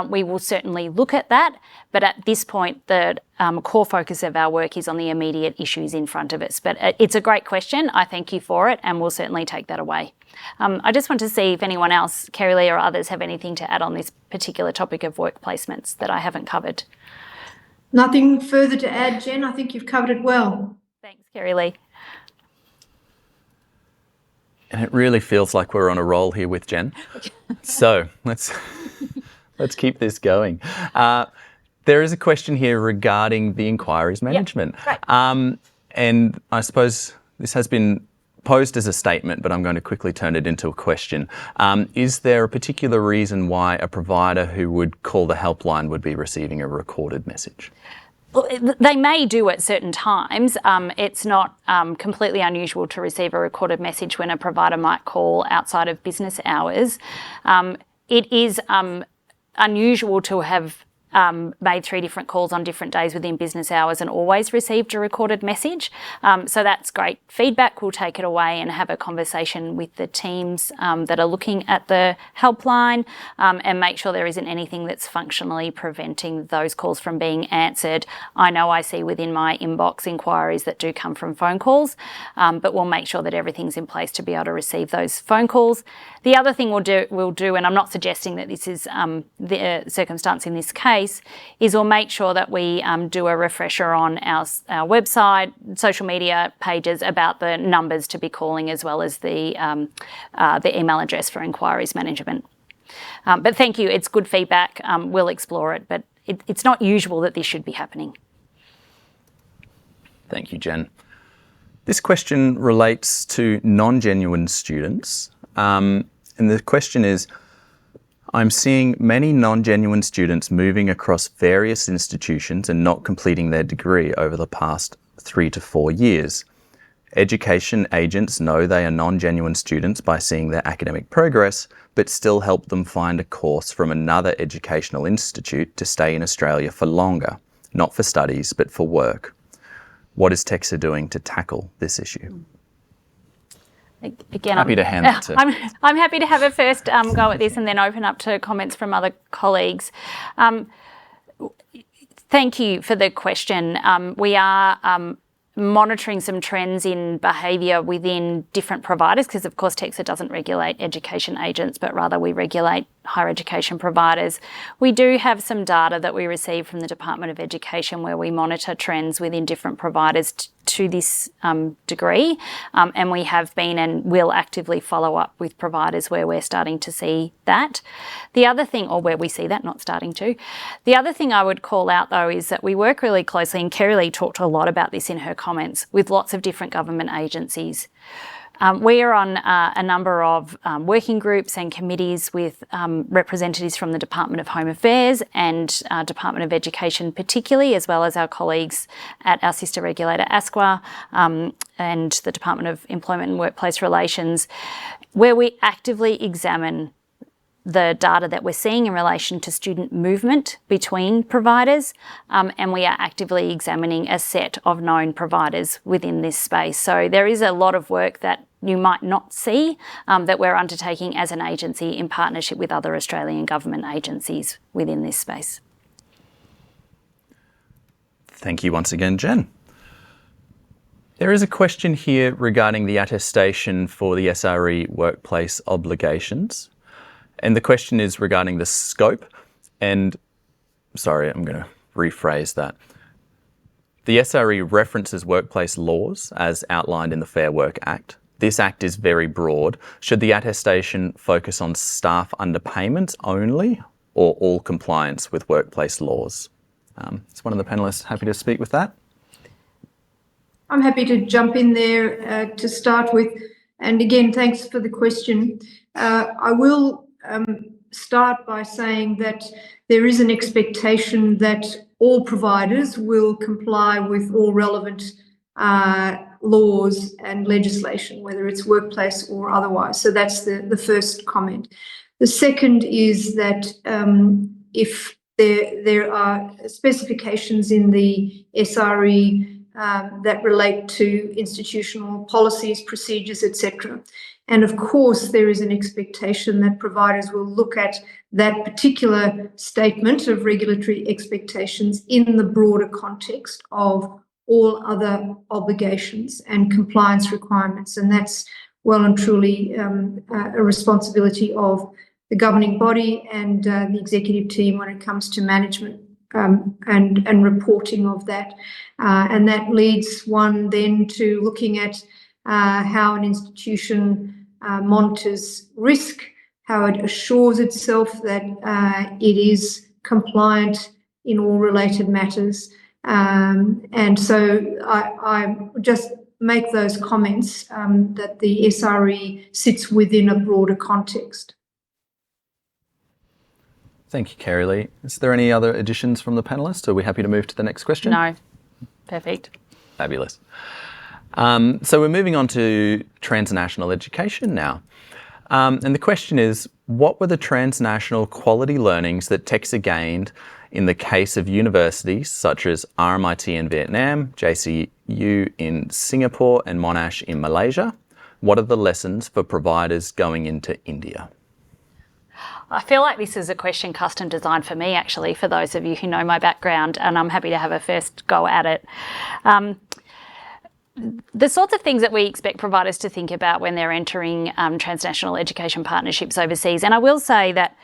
we will certainly look at that. But at this point, the core focus of our work is on the immediate issues in front of us. But it's a great question. I thank you for it, and we'll certainly take that away. I just want to see if anyone else, Kerri-Lee or others, have anything to add on this particular topic of work placements that I haven't covered.
Nothing further to add, Jen. I think you've covered it well.
Thanks, Kerri-Lee.
And it really feels like we're on a roll here with Jen. So let's keep this going. There is a question here regarding the inquiries management.
Yep, right.
And I suppose this has been posed as a statement, but I'm going to quickly turn it into a question. Is there a particular reason why a provider who would call the helpline would be receiving a recorded message?
Well, they may do at certain times. It's not completely unusual to receive a recorded message when a provider might call outside of business hours. It is unusual to have made 3 different calls on different days within business hours and always received a recorded message. So that's great feedback. We'll take it away and have a conversation with the teams that are looking at the helpline and make sure there isn't anything that's functionally preventing those calls from being answered. I know I see within my inbox inquiries that do come from phone calls, but we'll make sure that everything's in place to be able to receive those phone calls. The other thing we'll do, and I'm not suggesting that this is the circumstance in this case, is we'll make sure that we do a refresher on our website, social media pages about the numbers to be calling, as well as the email address for inquiries management. But thank you, it's good feedback. We'll explore it, but it's not usual that this should be happening.
Thank you, Jen. This question relates to non-genuine students. And the question is, I'm seeing many non-genuine students moving across various institutions and not completing their degree over the past 3 to 4 years. Education agents know they are non-genuine students by seeing their academic progress, but still help them find a course from another educational institute to stay in Australia for longer, not for studies, but for work. What is TEQSA doing to tackle this issue?
Again,
happy to hand that to.
I'm happy to have a first go at this and then open up to comments from other colleagues. Thank you for the question. We are monitoring some trends in behaviour within different providers, because of course TEQSA doesn't regulate education agents, but rather we regulate higher education providers. We do have some data that we receive from the Department of Education where we monitor trends within different providers to this degree, and we have been and will actively follow up with providers where we're starting to see that. The other thing, or where we see that, not starting to. The other thing I would call out though is that we work really closely, and Kerri-Lee talked a lot about this in her comments, with lots of different government agencies. We are on a number of working groups and committees with representatives from the Department of Home Affairs and Department of Education particularly, as well as our colleagues at our sister regulator ASQA and the Department of Employment and Workplace Relations, where we actively examine the data that we're seeing in relation to student movement between providers, and we are actively examining a set of known providers within this space. So there is a lot of work that you might not see that we're undertaking as an agency in partnership with other Australian government agencies within this space.
Thank you once again, Jen. There is a question here regarding the attestation for the SRE workplace obligations. And the question is regarding the scope, and sorry, I'm going to rephrase that. The SRE references workplace laws as outlined in the Fair Work Act. This act is very broad. Should the attestation focus on staff underpayments only, or all compliance with workplace laws? Is one of the panellists happy to speak with that?
I'm happy to jump in there to start with. And again, thanks for the question. I will start by saying that there is an expectation that all providers will comply with all relevant laws and legislation, whether it's workplace or otherwise. So that's the first comment. The second is that if there are specifications in the SRE that relate to institutional policies, procedures, etc. And of course, there is an expectation that providers will look at that particular statement of regulatory expectations in the broader context of all other obligations and compliance requirements. And that's well and truly a responsibility of the governing body and the executive team when it comes to management and reporting of that. And that leads one then to looking at how an institution monitors risk, how it assures itself that it is compliant in all related matters. And so I just make those comments that the SRE sits within a broader context.
Thank you, Kerri-Lee. Is there any other additions from the panellists? Are we happy to move to the next question?
No. Perfect.
Fabulous. So we're moving on to transnational education now. And the question is, what were the transnational quality learnings that TEQSA gained in the case of universities such as RMIT in Vietnam, JCU in Singapore, and Monash in Malaysia? What are the lessons for providers going into India?
I feel like this is a question custom designed for me, actually, for those of you who know my background, and I'm happy to have a first go at it. The sorts of things that we expect providers to think about when they're entering transnational education partnerships overseas. And I will say that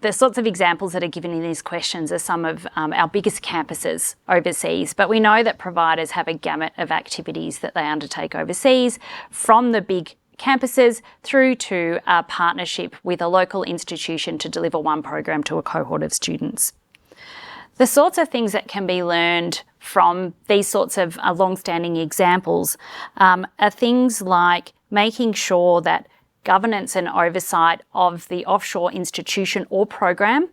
the sorts of examples that are given in these questions are some of our biggest campuses overseas. But we know that providers have a gamut of activities that they undertake overseas, from the big campuses through to a partnership with a local institution to deliver one program to a cohort of students. The sorts of things that can be learned from these sorts of long-standing examples are things like making sure that governance and oversight of the offshore institution or program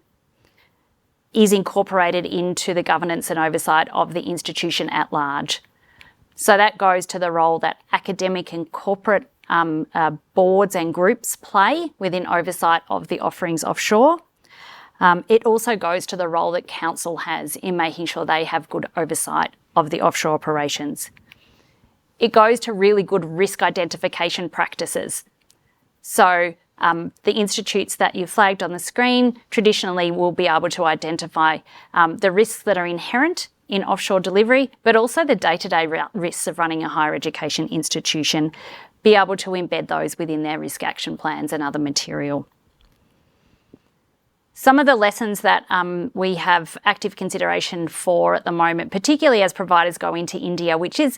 is incorporated into the governance and oversight of the institution at large. So that goes to the role that academic and corporate boards and groups play within oversight of the offerings offshore. It also goes to the role that council has in making sure they have good oversight of the offshore operations. It goes to really good risk identification practices. So the institutes that you flagged on the screen traditionally will be able to identify the risks that are inherent in offshore delivery, but also the day-to-day risks of running a higher education institution, be able to embed those within their risk action plans and other material. Some of the lessons that we have active consideration for at the moment, particularly as providers go into India, which is,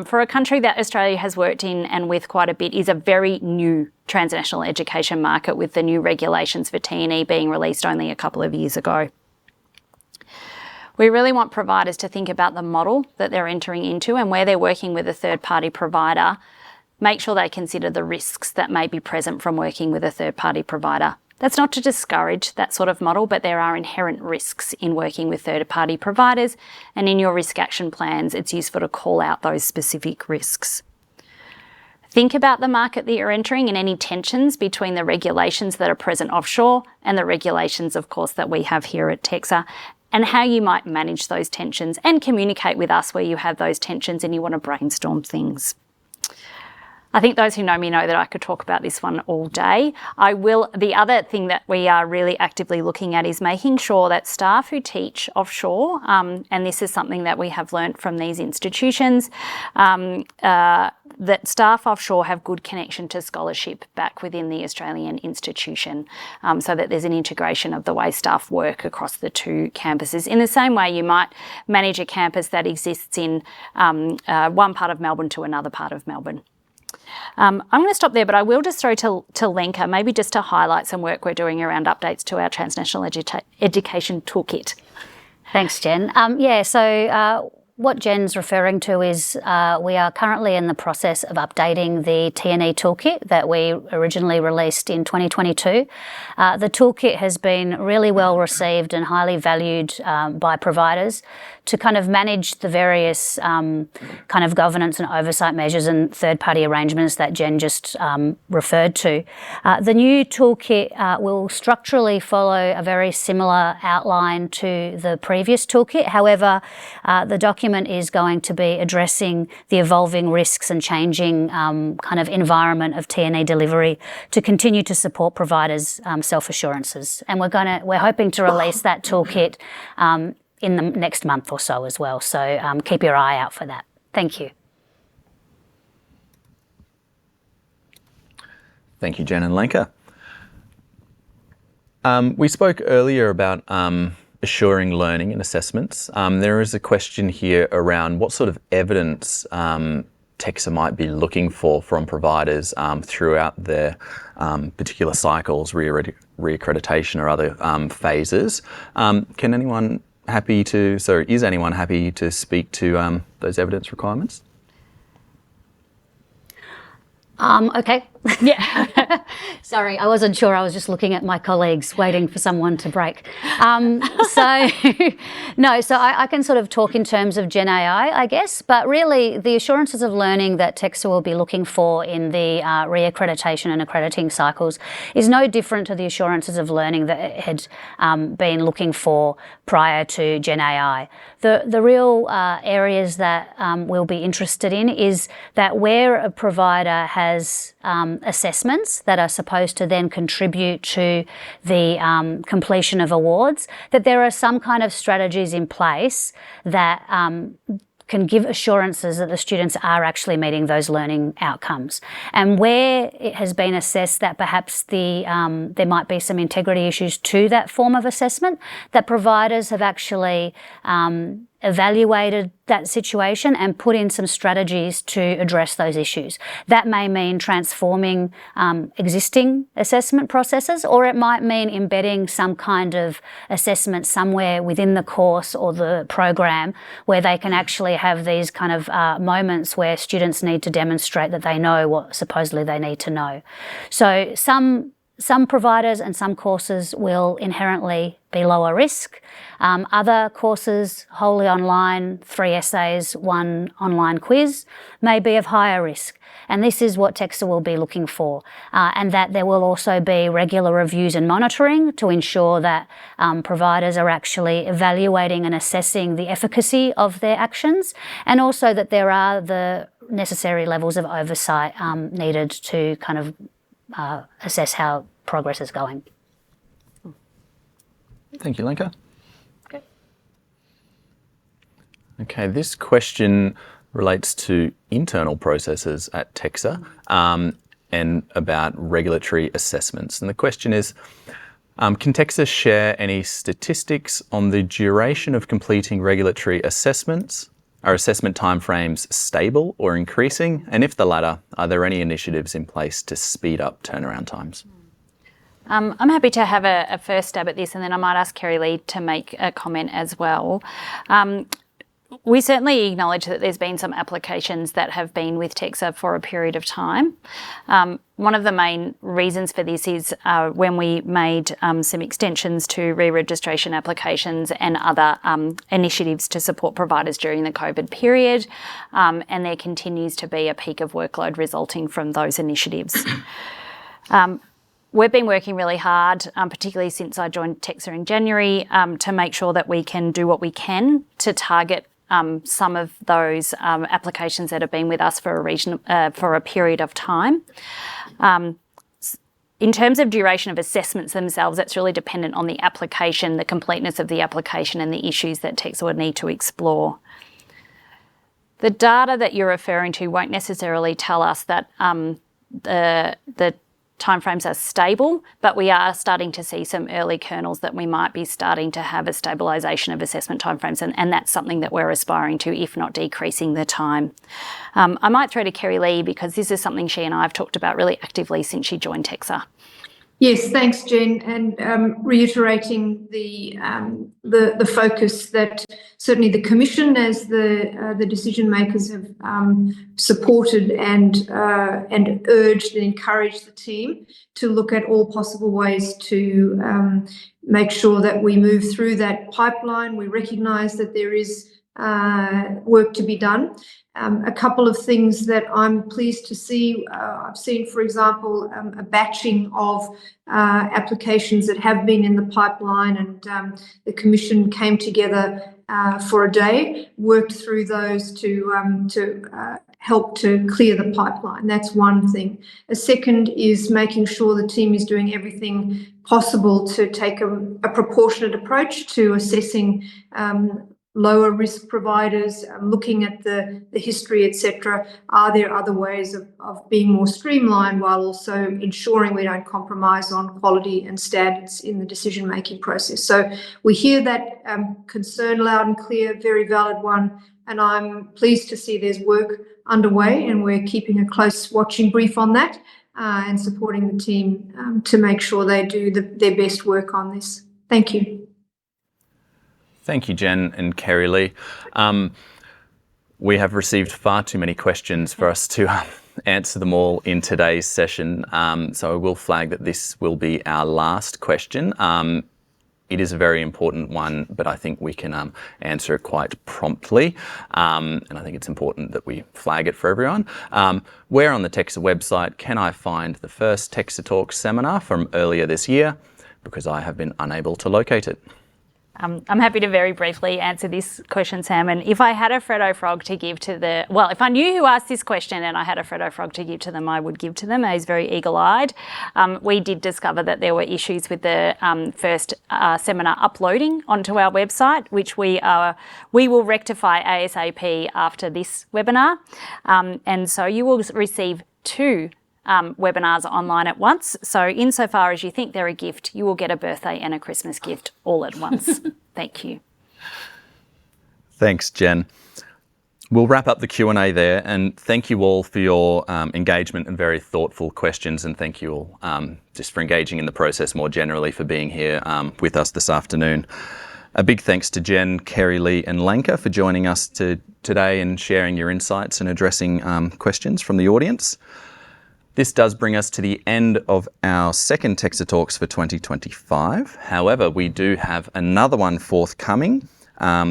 for a country that Australia has worked in and with quite a bit, is a very new transnational education market, with the new regulations for T&E being released only a couple of years ago. We really want providers to think about the model that they're entering into, and where they're working with a third-party provider, make sure they consider the risks that may be present from working with a third-party provider. That's not to discourage that sort of model, but there are inherent risks in working with third-party providers, and in your risk action plans, it's useful to call out those specific risks. Think about the market that you're entering and any tensions between the regulations that are present offshore and the regulations, of course, that we have here at TEQSA, and how you might manage those tensions and communicate with us where you have those tensions and you want to brainstorm things. I think those who know me know that I could talk about this one all day. The other thing that we are really actively looking at is making sure that staff who teach offshore, and this is something that we have learnt from these institutions, that staff offshore have good connection to scholarship back within the Australian institution, so that there's an integration of the way staff work across the two campuses. In the same way you might manage a campus that exists in one part of Melbourne to another part of Melbourne. I'm going to stop there, but I will just throw to Lenka, maybe just to highlight some work we're doing around updates to our transnational education toolkit.
Thanks, Jen. What Jen's referring to is we are currently in the process of updating the T&E toolkit that we originally released in 2022. The toolkit has been really well received and highly valued by providers to kind of manage the various kind of governance and oversight measures and third-party arrangements that Jen just referred to. The new toolkit will structurally follow a very similar outline to the previous toolkit. However, the document is going to be addressing the evolving risks and changing kind of environment of T&E delivery to continue to support providers' self-assurances. And we're hoping to release that toolkit in the next month or so as well. So keep your eye out for that. Thank you.
Thank you, Jen and Lenka. We spoke earlier about assuring learning and assessments. There is a question here around what sort of evidence TEQSA might be looking for from providers throughout their particular cycles, reaccreditation or other phases. Is anyone happy to speak to those evidence requirements?
Okay.
Yeah.
Sorry, I wasn't sure. I was just looking at my colleagues, waiting for someone to break. So I can sort of talk in terms of Gen AI, I guess, but really the assurances of learning that TEQSA will be looking for in the re-accreditation and accrediting cycles is no different to the assurances of learning that it had been looking for prior to Gen AI. The real areas that we'll be interested in is that where a provider has assessments that are supposed to then contribute to the completion of awards, that there are some kind of strategies in place that can give assurances that the students are actually meeting those learning outcomes. And where it has been assessed that perhaps there might be some integrity issues to that form of assessment, that providers have actually evaluated that situation and put in some strategies to address those issues. That may mean transforming existing assessment processes, or it might mean embedding some kind of assessment somewhere within the course or the program where they can actually have these kind of moments where students need to demonstrate that they know what supposedly they need to know. So some providers and some courses will inherently be lower risk. Other courses, wholly online, 3 essays, 1 online quiz, may be of higher risk. And this is what TEQSA will be looking for. And that there will also be regular reviews and monitoring to ensure that providers are actually evaluating and assessing the efficacy of their actions, and also that there are the necessary levels of oversight needed to kind of assess how progress is going.
Thank you, Lenka. Okay, this question relates to internal processes at TEQSA and about regulatory assessments. And the question is, can TEQSA share any statistics on the duration of completing regulatory assessments? Are assessment timeframes stable or increasing? And if the latter, are there any initiatives in place to speed up turnaround times?
I'm happy to have a first stab at this, and then I might ask Kerri-Lee to make a comment as well. We certainly acknowledge that there's been some applications that have been with TEQSA for a period of time. One of the main reasons for this is when we made some extensions to re-registration applications and other initiatives to support providers during the COVID period, and there continues to be a peak of workload resulting from those initiatives. We've been working really hard, particularly since I joined TEQSA in January, to make sure that we can do what we can to target some of those applications that have been with us for a period of time. In terms of duration of assessments themselves, that's really dependent on the application, the completeness of the application, and the issues that TEQSA would need to explore. The data that you're referring to won't necessarily tell us that the timeframes are stable, but we are starting to see some early kernels that we might be starting to have a stabilisation of assessment timeframes, and that's something that we're aspiring to, if not decreasing the time. I might throw to Kerri-Lee, because this is something she and I have talked about really actively since she joined TEQSA.
Yes, thanks, Jen, and reiterating the focus that certainly the Commission, as the decision makers, have supported and urged and encouraged the team to look at all possible ways to make sure that we move through that pipeline. We recognise that there is work to be done. A couple of things that I'm pleased to see. I've seen, for example, a batching of applications that have been in the pipeline, and the Commission came together for a day, worked through those to help to clear the pipeline. That's one thing. A second is making sure the team is doing everything possible to take a proportionate approach to assessing lower risk providers, looking at the history, etc. Are there other ways of being more streamlined while also ensuring we don't compromise on quality and standards in the decision-making process? So we hear that concern loud and clear, very valid one, and I'm pleased to see there's work underway, and we're keeping a close watching brief on that and supporting the team to make sure they do their best work on this. Thank you.
Thank you, Jen and Kerri-Lee. We have received far too many questions for us to answer them all in today's session, so I will flag that this will be our last question. It is a very important one, but I think we can answer it quite promptly, and I think it's important that we flag it for everyone. Where on the TEQSA website can I find the first TEQSA Talks seminar from earlier this year? Because I have been unable to locate it.
I'm happy to very briefly answer this question, Sam. And if I had a Freddo Frog to give to if I knew who asked this question and I had a Freddo Frog to give to them, I would give to them. He's very eagle-eyed. We did discover that there were issues with the first seminar uploading onto our website, which we will rectify ASAP after this webinar. And so you will receive 2 webinars online at once. So insofar as you think they're a gift, you will get a birthday and a Christmas gift all at once. Thank you.
Thanks, Jen. We'll wrap up the Q&A there, and thank you all for your engagement and very thoughtful questions, and thank you all just for engaging in the process more generally, for being here with us this afternoon. A big thanks to Jen, Kerri-Lee and Lenka for joining us today and sharing your insights and addressing questions from the audience. This does bring us to the end of our second TEQSA Talks for 2025. However, we do have another one forthcoming,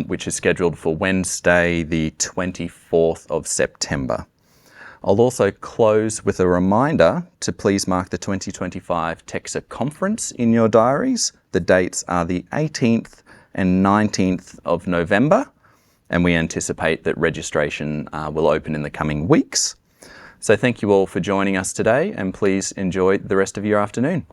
which is scheduled for Wednesday, the 24th of September. I'll also close with a reminder to please mark the 2025 TEQSA Conference in your diaries. The dates are the 18th and 19th of November, and we anticipate that registration will open in the coming weeks. So thank you all for joining us today, and please enjoy the rest of your afternoon.